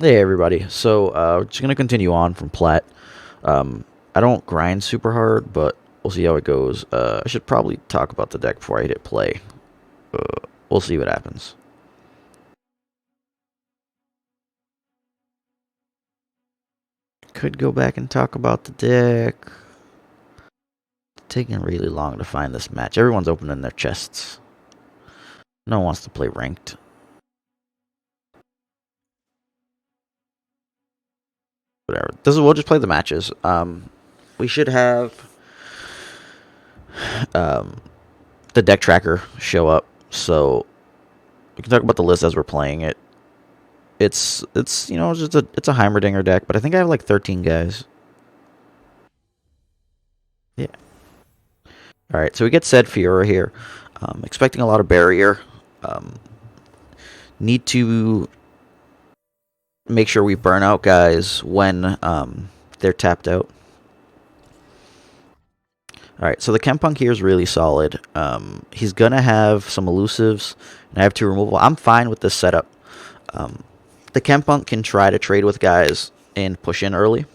Hey everybody, so we're just gonna continue on from Plat. I don't grind super hard, but we'll see how it goes. I should probably talk about the deck before I hit play. We'll see what happens. Could go back and talk about the deck. It's taking really long to find this match. Everyone's opening their chests. No one wants to play ranked. Whatever. We'll just play the matches. We should have the deck tracker show up, so we can talk about the list as we're playing it. It's it's a Heimerdinger deck, but I think I have like 13 guys. Yeah. All right, so we get said Fiora here. Expecting a lot of barrier. Um, Need to make sure we burn out guys when they're tapped out. All right, so the Kempunk here is really solid. He's gonna have some elusives, and I have two removal. I'm fine with this setup. Um, the Kempunk can try to trade with guys and push in early.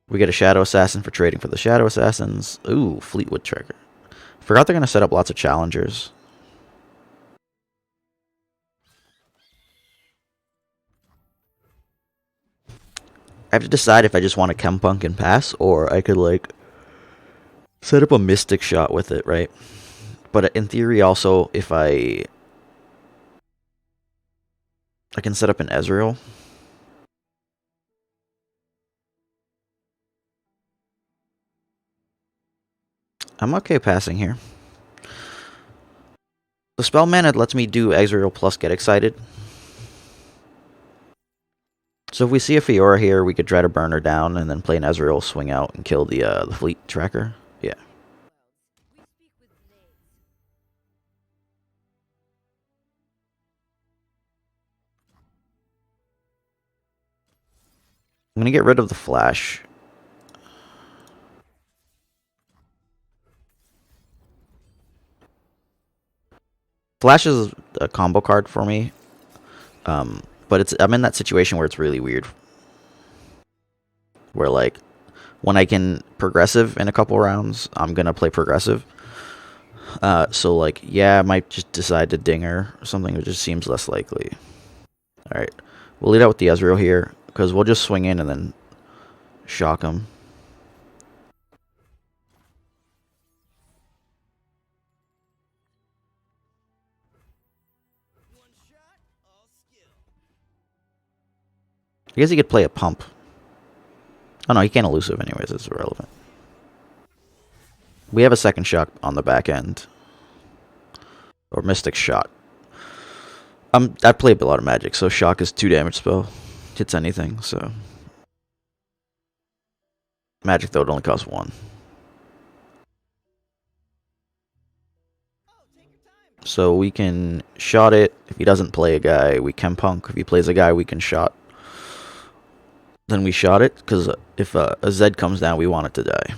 We get a Shadow Assassin for trading for the Shadow Assassins. Ooh, Fleetwood Trigger. Forgot they're going to set up lots of challengers. I have to decide if I just want a Chempunk and pass, or I could, like, set up a Mystic Shot with it, right? But in theory, also, if I can set up an Ezreal. I'm okay passing here. The spell mana lets me do Ezreal plus Get Excited. So if we see a Fiora here, we could try to burn her down and then play an Ezreal, swing out, and kill the fleet tracker. Yeah. I'm going to get rid of the Flash. Flash is a combo card for me. But I'm in that situation where it's really weird. Where, like, when I can progressive in a couple rounds, I'm going to play progressive. So, like, yeah, I might just decide to dinger or something. It just seems less likely. Alright. We'll lead out with the Ezreal here, because we'll just swing in and then shock him. I guess he could play a pump. Oh no, he can't elusive anyways, it's irrelevant. We have a second shock on the back end. Or Mystic Shot. I play a lot of Magic, so shock is 2 damage spell. Hits anything, so. Magic though, it only costs 1. So we can shot it. If he doesn't play a guy, we can punk. If he plays a guy, we can shot. Then we shot it, because if a Zed comes down, we want it to die.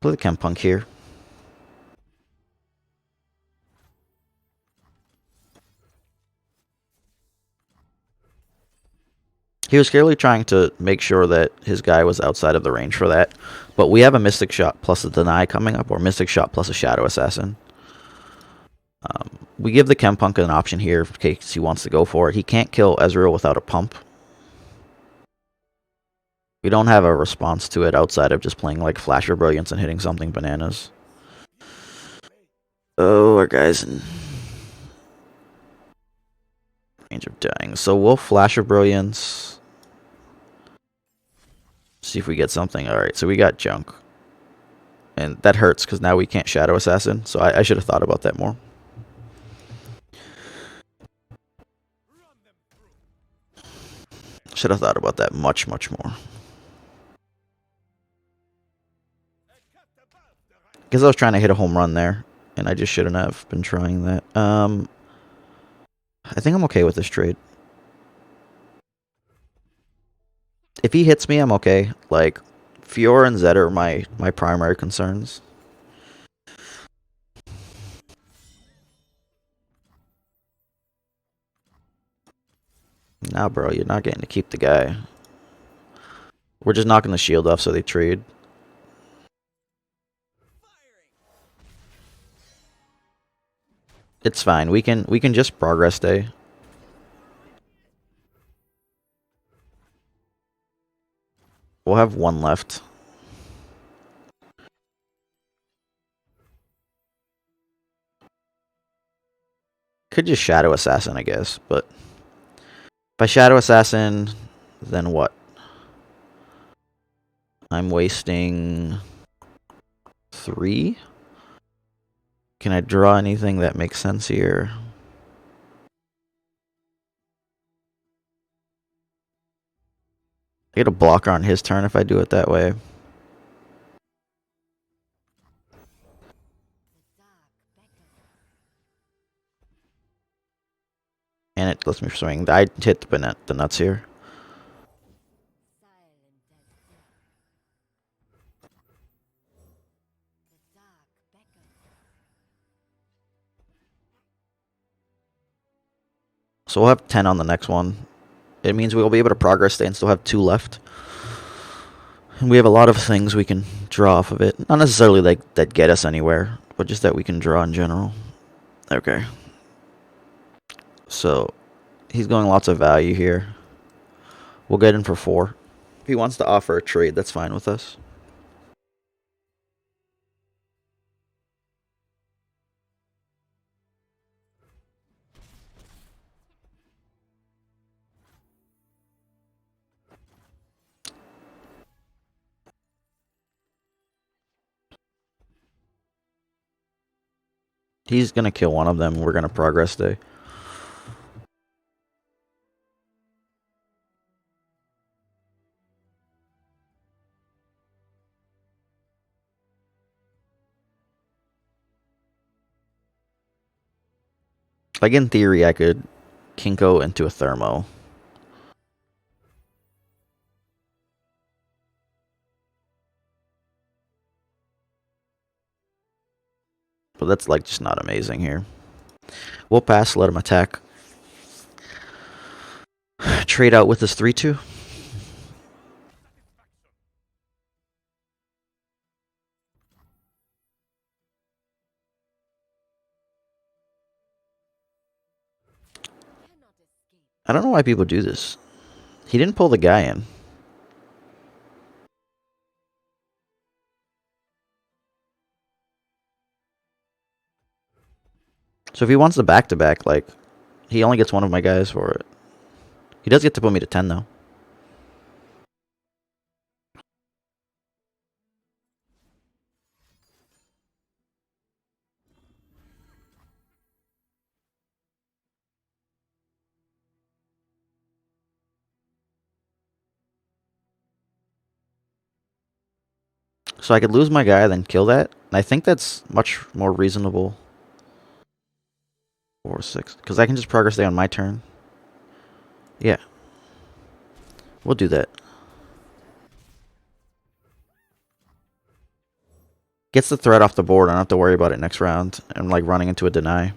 Play the Chempunk here. He was clearly trying to make sure that his guy was outside of the range for that. But we have a Mystic Shot plus a Deny coming up, or Mystic Shot plus a Shadow Assassin. We give the Chempunk an option here in case he wants to go for it. He can't kill Ezreal without a pump. We don't have a response to it outside of just playing like Flash of Brilliance and hitting something bananas. Oh, our guy's in range of dying. So we'll Flash of Brilliance. See if we get something. Alright, so we got junk. And that hurts because now we can't Shadow Assassin. So I should have thought about that more. Should have thought about that much, much more. Because I was trying to hit a home run there. And I just shouldn't have been trying that. I think I'm okay with this trade. If he hits me, I'm okay. Like, Fiora and Zed are my primary concerns. Nah, bro, you're not getting to keep the guy. We're just knocking the shield off so they trade. It's fine. We can just progress day. We'll have one left. Could just Shadow Assassin, I guess, but if I Shadow Assassin, then what? I'm wasting 3? Can I draw anything that makes sense here? I get a blocker on his turn if I do it that way. And it lets me swing. I hit the nuts here. So we'll have 10 on the next one. It means we'll be able to progress stay and still have 2 left. And we have a lot of things we can draw off of it. Not necessarily like that get us anywhere, but just that we can draw in general. Okay. So he's going lots of value here. We'll get in for 4. If he wants to offer a trade, that's fine with us. He's going to kill one of them. We're going to progress day. Like, in theory, I could Kinko into a Thermo. But that's, like, just not amazing here. We'll pass, let him attack. Trade out with this 3-2. I don't know why people do this. He didn't pull the guy in. So if he wants the back-to-back, like, he only gets one of my guys for it. He does get to put me to 10, though. So I could lose my guy, then kill that. And I think that's much more reasonable. 4, 6. Because I can just progress day on my turn. Yeah. We'll do that. Gets the threat off the board. I don't have to worry about it next round. I'm like running into a deny.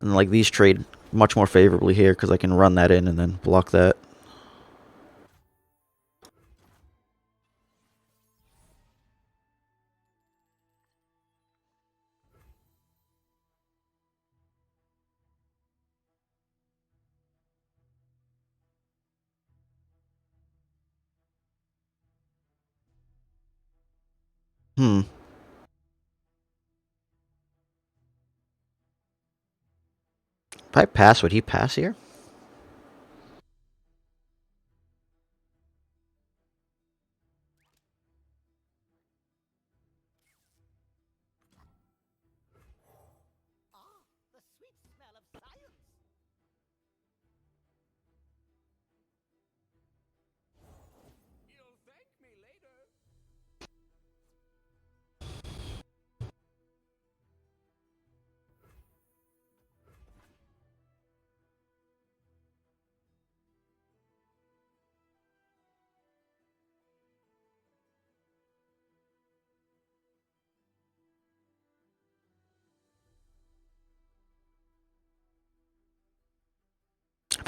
And like these trade much more favorably here because I can run that in and then block that. Hmm. If I pass, would he pass here?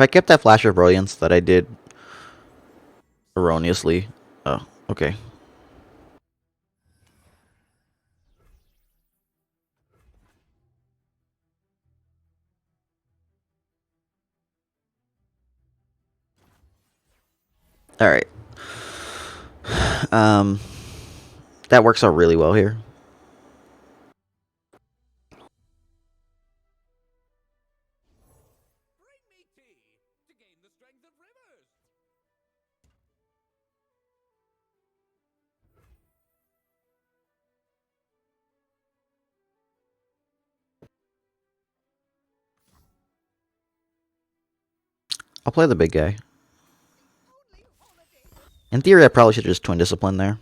If I kept that Flash of Brilliance that I did erroneously... Oh, okay. Alright. That works out really well here. I'll play the big guy. In theory, I probably should just Twin Discipline there.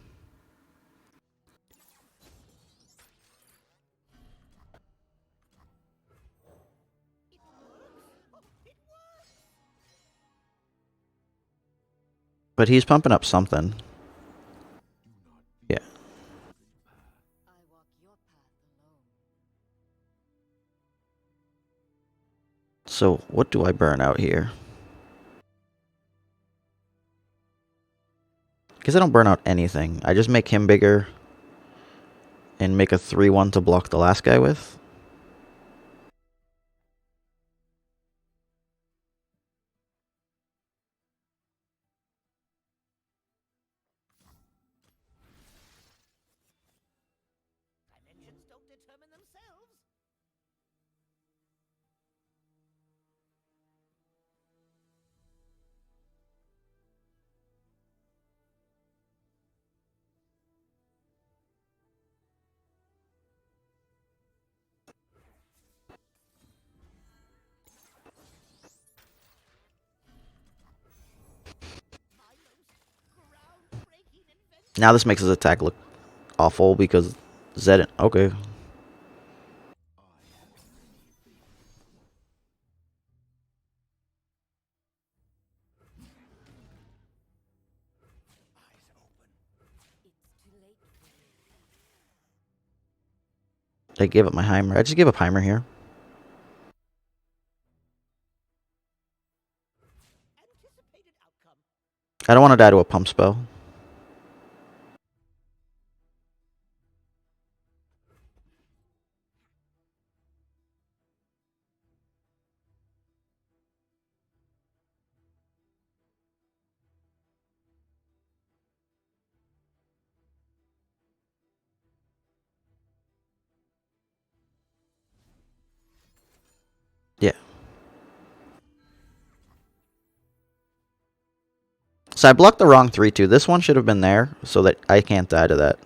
But he's pumping up something. Yeah. So, what do I burn out here? Because I don't burn out anything. I just make him bigger and make a 3-1 to block the last guy with. Now this makes his attack look awful because Zed... Okay. I gave up my Heimer. I just gave up Heimer here. I don't want to die to a pump spell. Yeah. So I blocked the wrong 3-2. This one should have been there so that I can't die to that.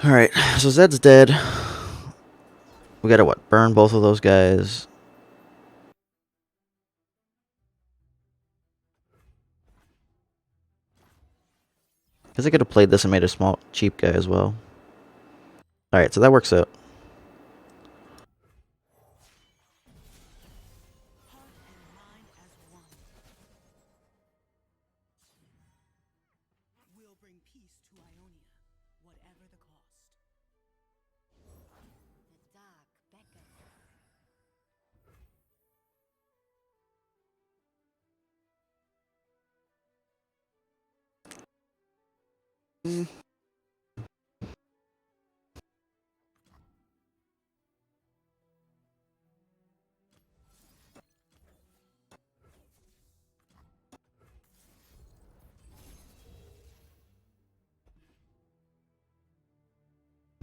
Alright, so Zed's dead. We gotta, what, burn both of those guys. Guess I could have played this and made a small, cheap guy as well. Alright, so that works out.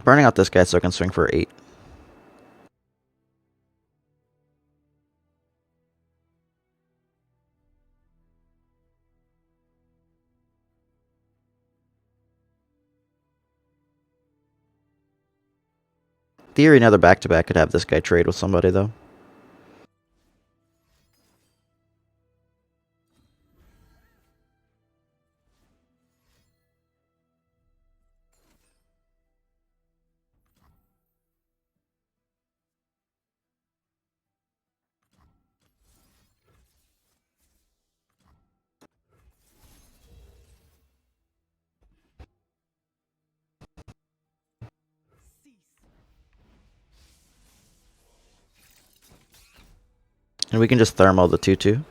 Burning out this guy so I can swing for 8. Theory, another back-to-back could have this guy trade with somebody, though. And we can just thermo the 2-2.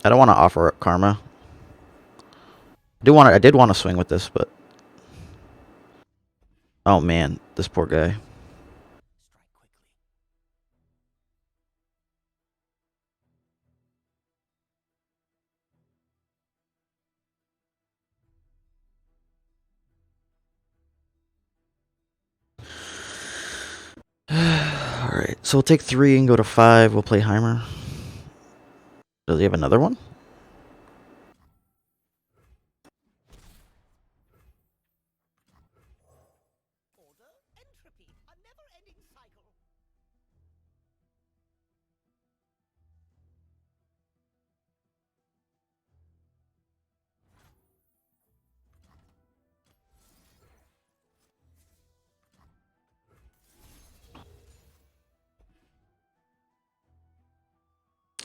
I don't want to offer up karma. I did want to swing with this, but oh man, this poor guy. Alright, so we'll take 3 and go to 5. We'll play Heimer. Does he have another one?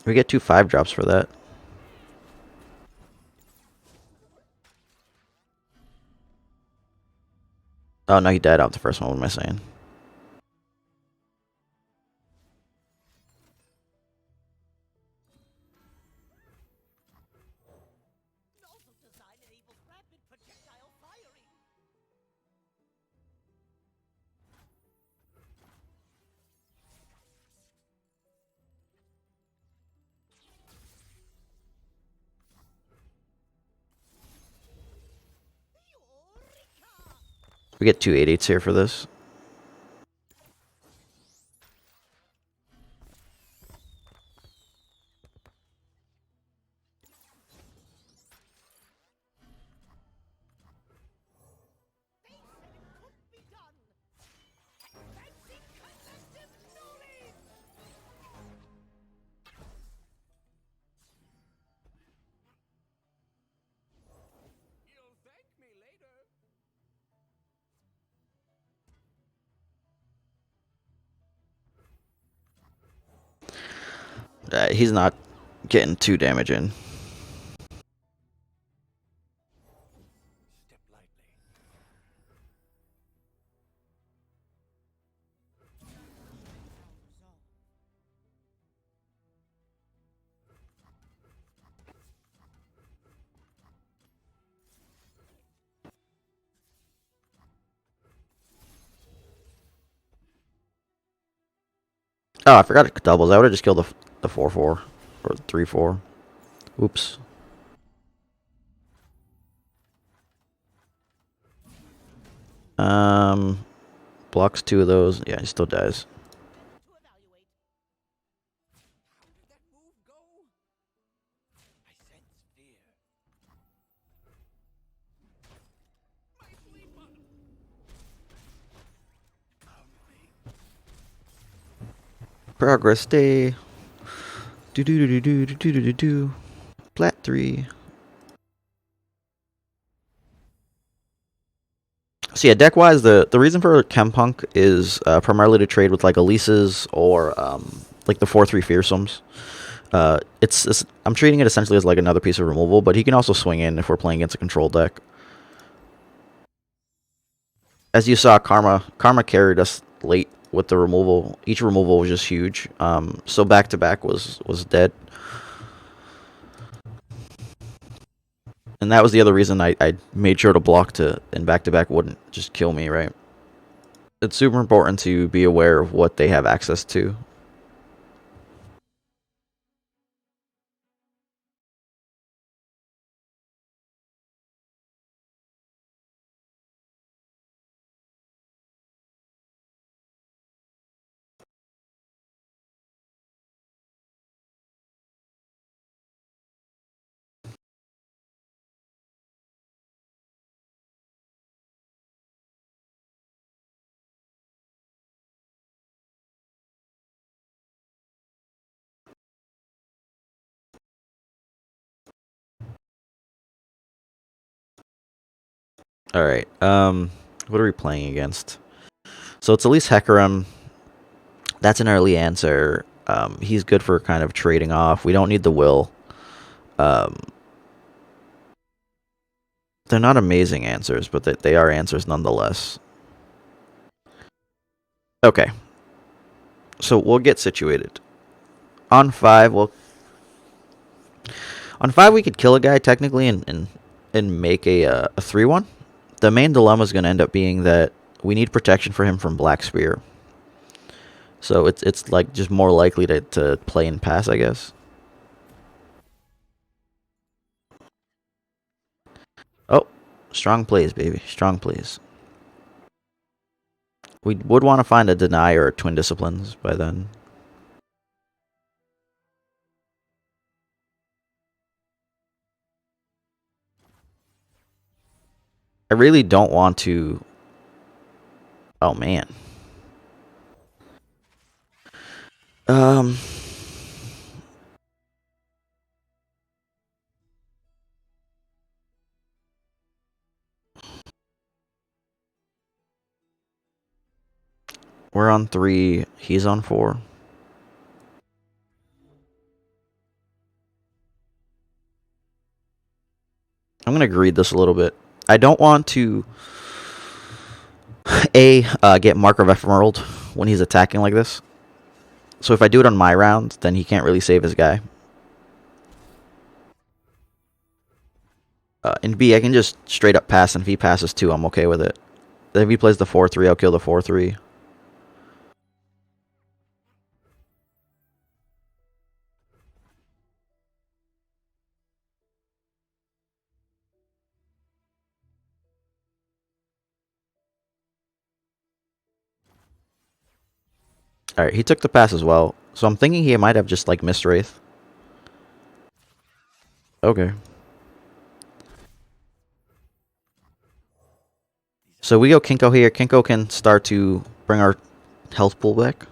We get 2 5-drops for that. Oh no, he died off the first one. What am I saying? We get 2 8/8s here for this. He's not getting 2 damage in. Oh, I forgot it doubles. I would have just killed the 4-4 or 3-4. Oops. Blocks 2 of those. Yeah, he still dies. Progress day. Do do do do do do do do do. Plat 3. So yeah, deck wise, the reason for Chempunk is primarily to trade with like Elises or like the 4-3 fearsomes. It's I'm treating it essentially as like another piece of removal, but he can also swing in if we're playing against a control deck. As you saw, Karma carried us late with the removal. Each removal was just huge. So back to back was dead. And that was the other reason I made sure to block to, and back to back wouldn't just kill me, right? It's super important to be aware of what they have access to. All right. What are we playing against? So it's at least Hecarim. That's an early answer. He's good for kind of trading off. We don't need the will. Um, they're not amazing answers, but they are answers nonetheless. Okay. So we'll get situated. On 5, we could kill a guy technically and make a 3-1. The main dilemma is going to end up being that we need protection for him from Black Spear. So it's like just more likely to play and pass, I guess. Oh, strong plays, baby. Strong plays. We would want to find a deny or a twin disciplines by then. I really don't want to. Oh man. Um, we're on 3. He's on 4. I'm gonna greed this a little bit. I don't want to get Mark of Ephemerald when he's attacking like this. So if I do it on my round, then he can't really save his guy. And B, I can just straight up pass, and if he passes 2, I'm okay with it. If he plays the 4-3, I'll kill the 4-3. Alright, he took the pass as well. So I'm thinking he might have just like missed Wraith. Okay. So we go Kinko here. Kinko can start to bring our health pool back.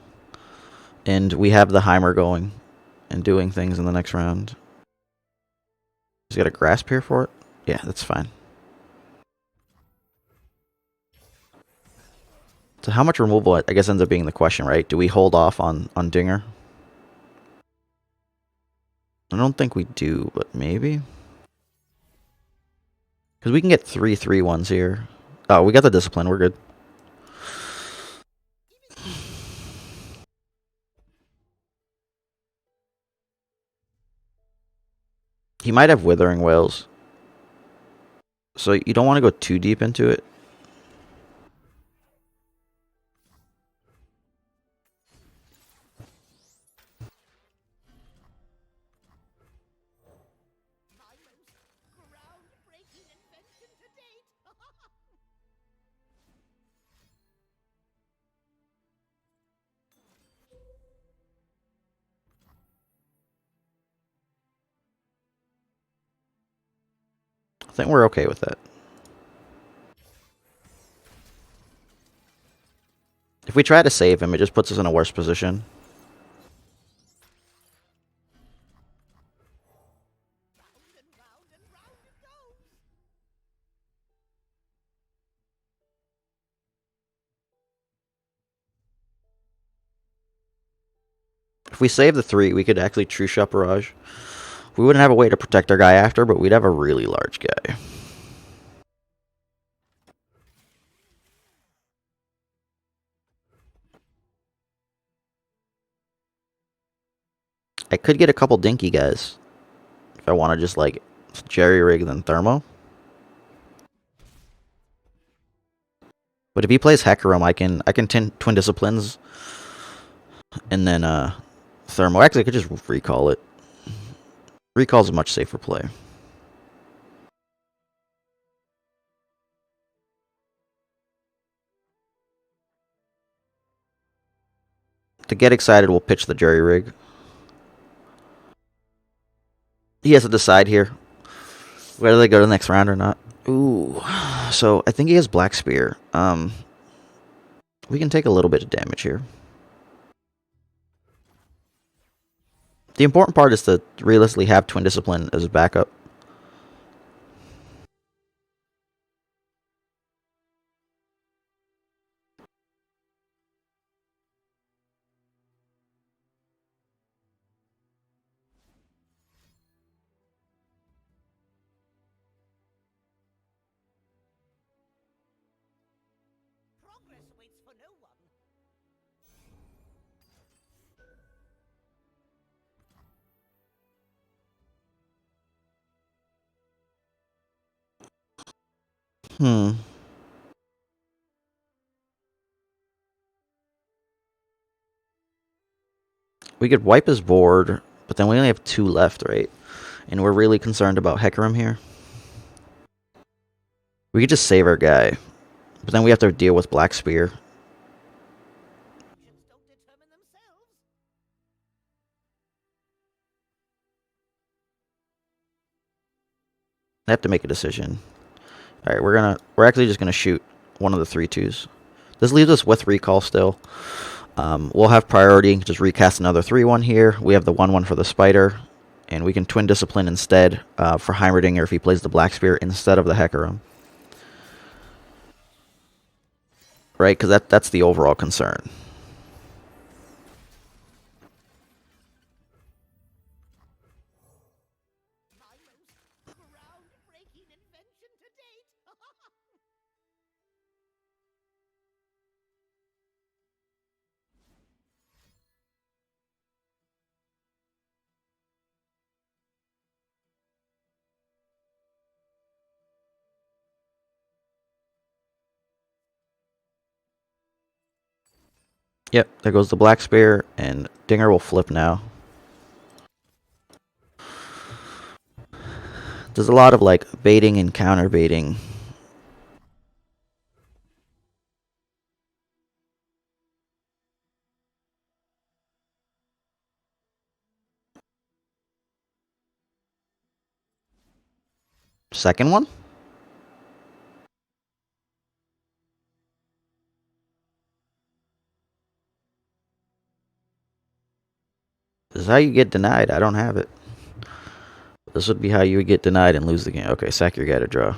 And we have the Heimer going and doing things in the next round. He's got a grasp here for it? Yeah, that's fine. So how much removal, I guess, ends up being the question, right? Do we hold off on Dinger? I don't think we do, but maybe. Because we can get 3-3-1s here. Oh, we got the discipline. We're good. He might have Withering Whales. So you don't want to go too deep into it. I think we're okay with that. If we try to save him, it just puts us in a worse position. If we save the 3, we could actually True Shot Barrage. We wouldn't have a way to protect our guy after, but we'd have a really large guy. I could get a couple dinky guys. If I want to just, like, Jerry Rig then Thermo. But if he plays Hecarim, I can Twin Disciplines. And then, Thermo. Actually, I could just recall it. Recall's a much safer play. To get excited, we'll pitch the Jerry Rig. He has to decide here whether they go to the next round or not. Ooh. So, I think he has Black Spear. We can take a little bit of damage here. The important part is to realistically have Twin Discipline as a backup. Hmm. We could wipe his board, but then we only have 2 left, right? And we're really concerned about Hecarim here. We could just save our guy, but then we have to deal with Black Spear. I have to make a decision. All right, we're actually just gonna shoot one of the 3/2s. This leaves us with recall still. We'll have priority. Just recast another 3/1 here. We have the 1/1 for the spider, and we can twin discipline instead for Heimerdinger if he plays the Black Spear instead of the Hecarim. Right, because that's the overall concern. Yep, there goes the Black Spear, and Dinger will flip now. There's a lot of like baiting and counter baiting. Second one? This is how you get denied. I don't have it. This would be how you would get denied and lose the game. Okay, sack your guy to draw.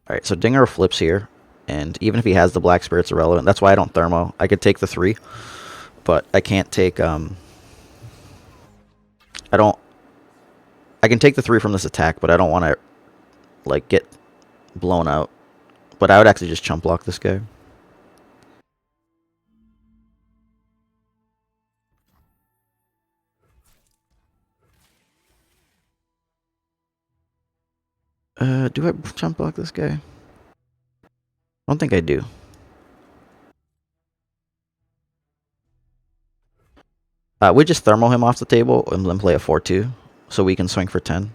Alright, so Dinger flips here. And even if he has the Black Spear, it's irrelevant. That's why I don't thermo. I could take the 3, but I can't take I don't I can take the 3 from this attack, but I don't want to like get blown out. But I would actually just chump block this guy. Do I chump block this guy? I don't think I do. We just thermal him off the table and then play a 4-2, so we can swing for 10.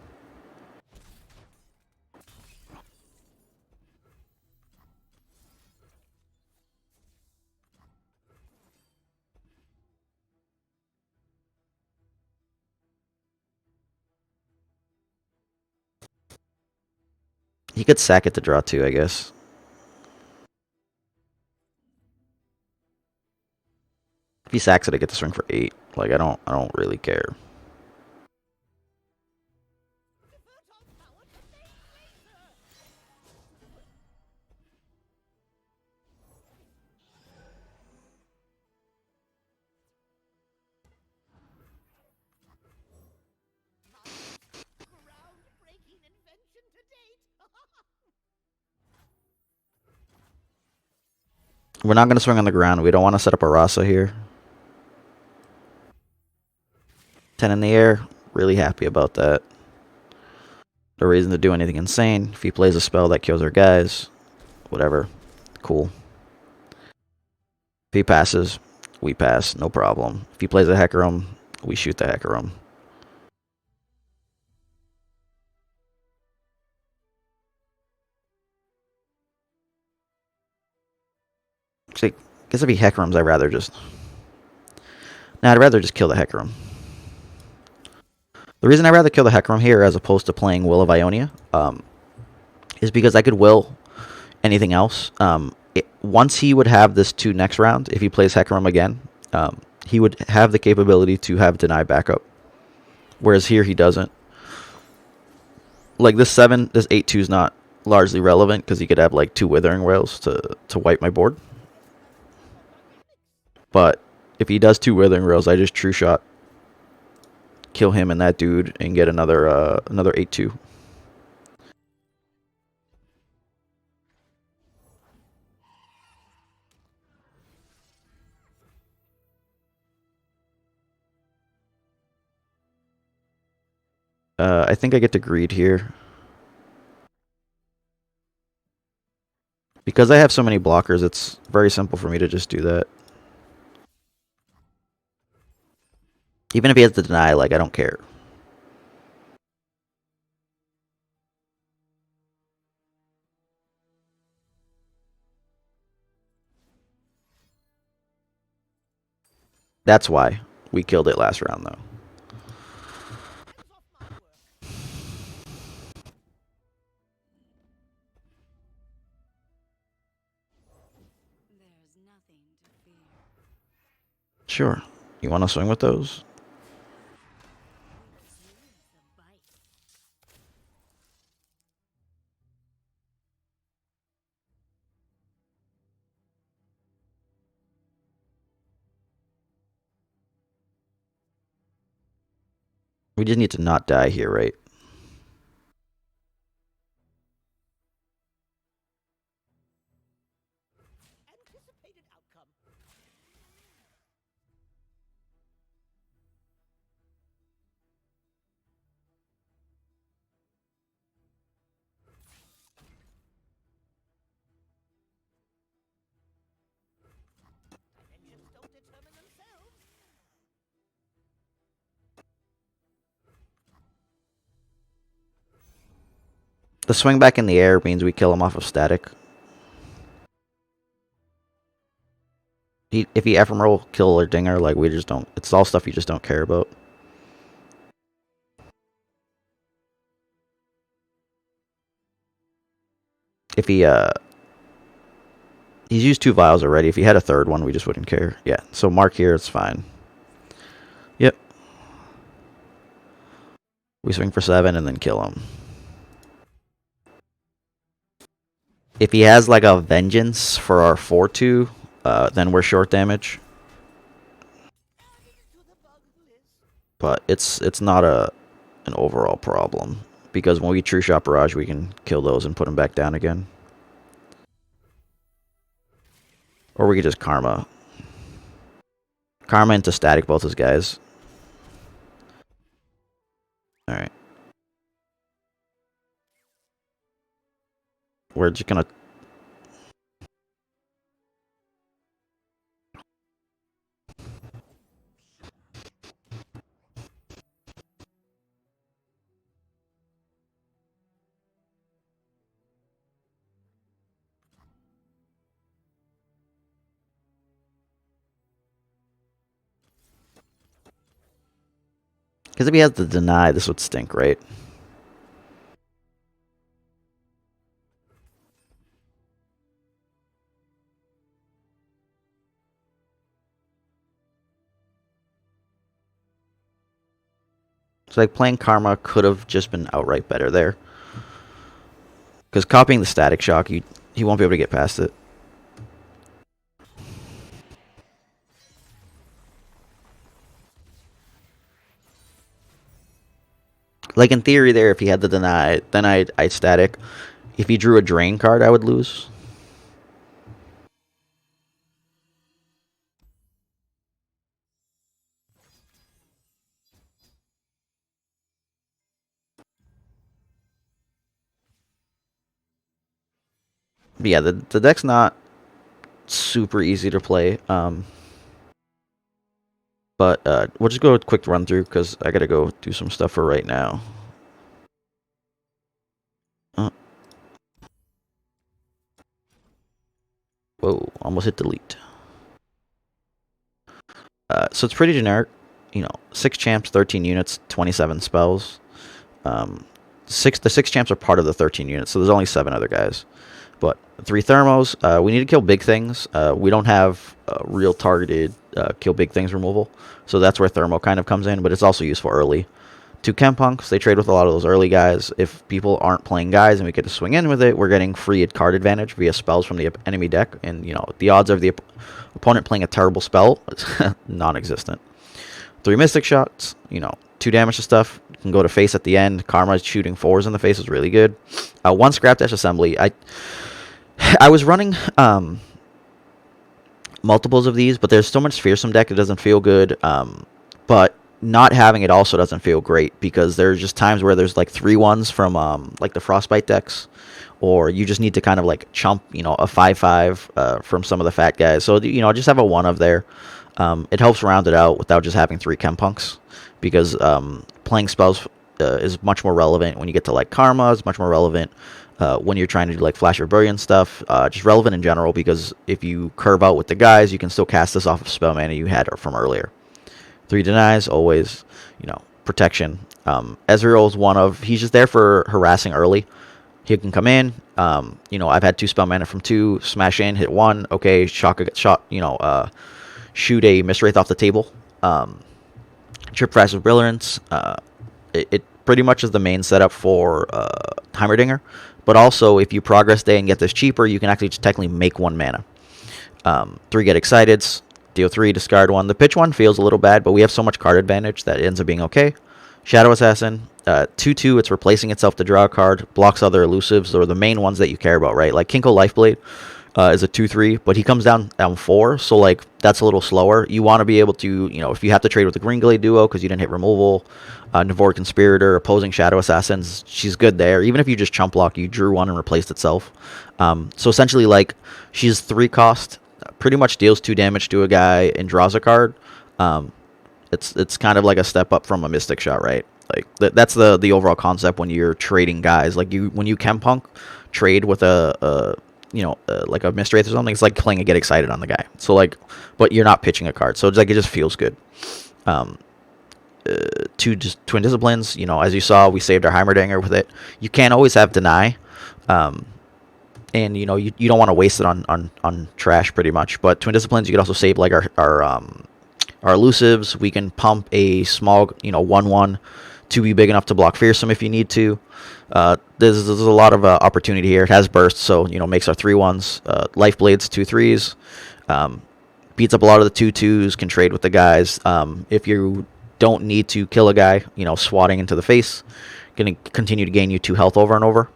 He could sack it to draw 2, I guess. If he sacks it, I get to swing for 8. Like I don't really care. We're not going to swing on the ground. We don't want to set up a Rasa here. 10 in the air. Really happy about that. No reason to do anything insane. If he plays a spell that kills our guys, whatever. Cool. If he passes, we pass. No problem. If he plays a Hecarim, we shoot the Hecarim. Actually, I guess if he Hecarims, I'd rather just... Nah, I'd rather just kill the Hecarim. The reason I'd rather kill the Hecarim here as opposed to playing Will of Ionia is because I could will anything else. Once he would have this 2 next round, if he plays Hecarim again, he would have the capability to have deny backup. Whereas here he doesn't. Like this 8-2 is not largely relevant because he could have like 2 Withering Rails to wipe my board. But if he does 2 Withering Rails, I just true shot, kill him and that dude, and get another 8-2. I think I get to greed here. Because I have so many blockers, it's very simple for me to just do that. Even if he has to deny, like, I don't care. That's why we killed it last round, though. Sure. You want to swing with those? We just need to not die here, right? The swing back in the air means we kill him off of static. If he ephemeral kill or dinger, like, we just don't. It's all stuff you just don't care about. If he he's used 2 vials already. If he had a third one, we just wouldn't care. Yeah. So mark here, it's fine. Yep. We swing for 7 and then kill him. If he has like a vengeance for our 4-2, then we're short damage. But it's not an overall problem, because when we true shot barrage, we can kill those and put them back down again. Or we could just karma. Karma into static both those guys. Alright. We're just gonna... Because if he has to deny, this would stink, right? So like playing karma could have just been outright better there. Because copying the static shock, he won't be able to get past it. Like in theory there, if he had to deny, then I'd static. If he drew a drain card, I would lose. But yeah, the deck's not super easy to play. But we'll just go a quick run through because I gotta go do some stuff for right now. Whoa, almost hit delete. So it's pretty generic. You know, 6 champs, 13 units, 27 spells. The 6 champs are part of the 13 units, so there's only 7 other guys. But 3 thermos. We need to kill big things. We don't have real targeted kill big things removal, so that's where thermo kind of comes in. But it's also useful early. 2 chem punks. They trade with a lot of those early guys. If people aren't playing guys and we get to swing in with it, we're getting free card advantage via spells from the enemy deck. And you know the odds of the opponent playing a terrible spell is non-existent. 3 mystic shots. You know, 2 damage to stuff. Can go to face at the end. Karma shooting 4s in the face is really good. 1 scrap dash assembly. I was running multiples of these, but there's so much fearsome deck it doesn't feel good. But not having it also doesn't feel great, because there's just times where there's like 3-1s from like the frostbite decks, or you just need to kind of like chump, a 5/5 from some of the fat guys. So just have a 1 of there. It helps round it out without just having 3 chem punks, because playing spells is much more relevant when you get to like karma. It's much more relevant when you're trying to do like flash or brilliant stuff. Just relevant in general, because if you curve out with the guys, you can still cast this off of spell mana you had from earlier. 3 denies, always, protection. Ezreal's one of, he's just there for harassing early. He can come in, I've had 2 spell mana from 2, smash in, hit 1, okay, shot, shoot a Mistwraith off the table. Trip fast with brilliance. It pretty much is the main setup for Heimerdinger. But also, if you progress day and get this cheaper, you can actually just technically make 1 mana. 3 get excited. Deal 3, discard 1. The pitch one feels a little bad, but we have so much card advantage that it ends up being okay. Shadow Assassin, 2/2, it's replacing itself to draw a card, blocks other elusives, or the main ones that you care about, right? Like Kinkle Lifeblade is a 2/3, but he comes down 4, so like that's a little slower. You want to be able to, if you have to trade with the Green Glade duo because you didn't hit removal, Navor Conspirator, opposing Shadow Assassins, she's good there. Even if you just chump block, you drew 1 and replaced itself. So essentially, like, she's 3 cost, pretty much deals 2 damage to a guy and draws a card. It's kind of like a step up from a Mystic Shot, right? Like that's the overall concept when you're trading guys. Like when you Chem Punk trade with like a Mistwraith or something, it's like playing a Get Excited on the guy. So like, but you're not pitching a card, so it's like it just feels good. 2 Twin Disciplines, as you saw, we saved our Heimerdinger with it. You can't always have deny, and you don't want to waste it on trash pretty much. But Twin Disciplines, you could also save like our elusives. We can pump a small 1/1 to be big enough to block Fearsome if you need to. There's a lot of opportunity here. It has burst, so makes our 3/1s. Lifeblade's 2/3s. Beats up a lot of the 2/2s. Can trade with the guys. If you don't need to kill a guy, swatting into the face, gonna continue to gain you 2 health over and over.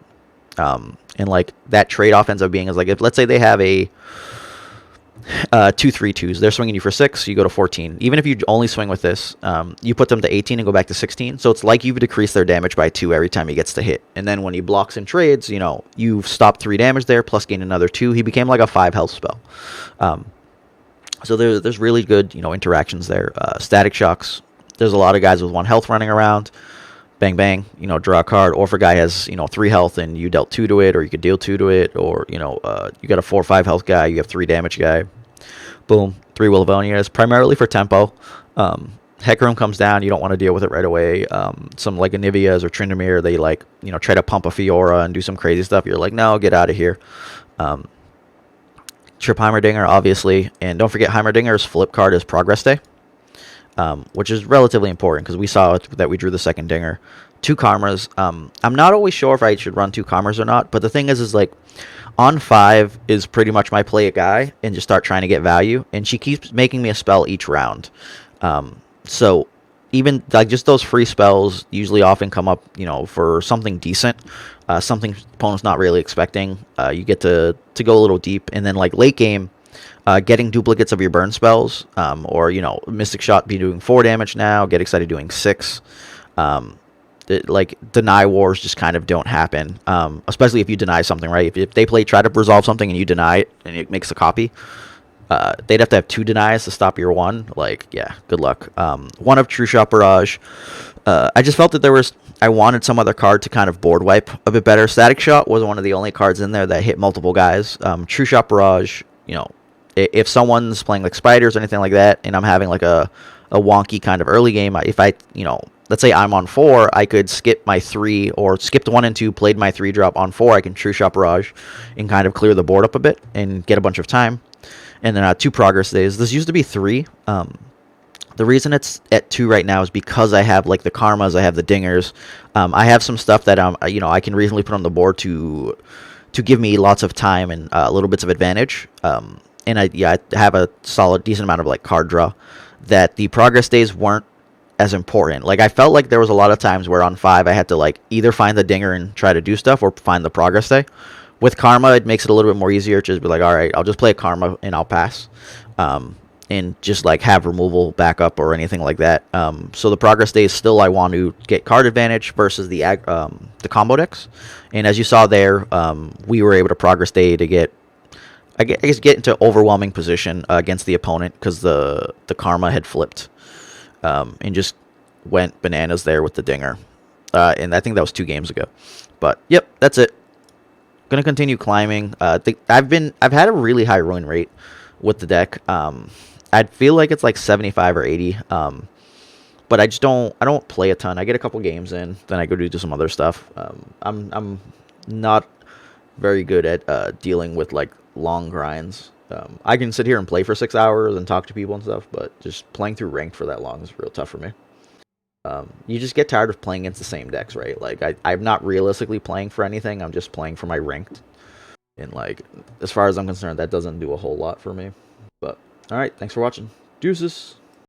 And like that trade-off ends up being is like, if let's say they have a 2/3/2s, they're swinging you for 6, you go to 14. Even if you only swing with this, you put them to 18 and go back to 16. So it's like you've decreased their damage by 2 every time he gets to hit. And then when he blocks and trades, you've stopped 3 damage there, plus gain another 2. He became like a 5 health spell. So there's really good interactions there. Static Shocks. There's a lot of guys with 1 health running around. Bang, bang, draw a card. Or if a guy has, 3 health and you dealt 2 to it, or you could deal 2 to it, or, you got a 4 or 5 health guy, you have 3 damage guy. Boom, 3 Will of Onias, primarily for tempo. Hecarim comes down, you don't want to deal with it right away. Some like Anivias or Tryndamere, they like, try to pump a Fiora and do some crazy stuff. You're like, no, get out of here. Trip Heimerdinger, obviously. And don't forget, Heimerdinger's flip card is Progress Day. Which is relatively important because we saw that we drew the second dinger. 2 Karmas. I'm not always sure if I should run 2 Karmas or not, but the thing is like, on 5 is pretty much my play a guy and just start trying to get value, and she keeps making me a spell each round. So even like just those free spells usually often come up, for something decent, something opponent's not really expecting. You get to go a little deep, and then like late game, getting duplicates of your burn spells, or Mystic Shot be doing 4 damage now, Get Excited doing 6. Like deny wars just kind of don't happen, especially if you deny something, right? If they try to resolve something and you deny it and it makes a copy, they'd have to have 2 denies to stop your 1. Like, yeah, good luck. 1 of True Shot Barrage. I just felt that I wanted some other card to kind of board wipe a bit better. Static Shot was one of the only cards in there that hit multiple guys. True Shot Barrage, if someone's playing like spiders or anything like that, and I'm having like a wonky kind of early game, if I, let's say I'm on 4, I could skip my 3, or skipped 1 and 2, played my 3 drop on 4, I can True Shot Barrage and kind of clear the board up a bit and get a bunch of time. And then 2 Progress Days. This used to be 3. The reason it's at 2 right now is because I have like the Karmas, I have the Dingers. I have some stuff that I can reasonably put on the board to give me lots of time and little bits of advantage. And I have a solid, decent amount of like card draw that the Progress Days weren't as important. Like I felt like there was a lot of times where on 5 I had to like either find the Dinger and try to do stuff, or find the Progress Day. With Karma, it makes it a little bit more easier to just be like, all right, I'll just play a Karma and I'll pass. and just like have removal backup or anything like that. So the progress days still I want to get card advantage versus the combo decks, and as you saw there, we were able to progress day to get I guess get into overwhelming position against the opponent because the karma had flipped, and just went bananas there with the dinger, and I think that was 2 games ago. But yep, that's it. Gonna continue climbing. I've had a really high ruin rate with the deck. I'd feel like it's like 75 or 80. But I don't play a ton. I get a couple games in, then I go do some other stuff. I'm not very good at dealing with like long grinds. I can sit here and play for 6 hours and talk to people and stuff, but just playing through ranked for that long is real tough for me. You just get tired of playing against the same decks, right? Like I'm not realistically playing for anything. I'm just playing for my ranked. And like as far as I'm concerned, that doesn't do a whole lot for me. But all right, thanks for watching. Deuces.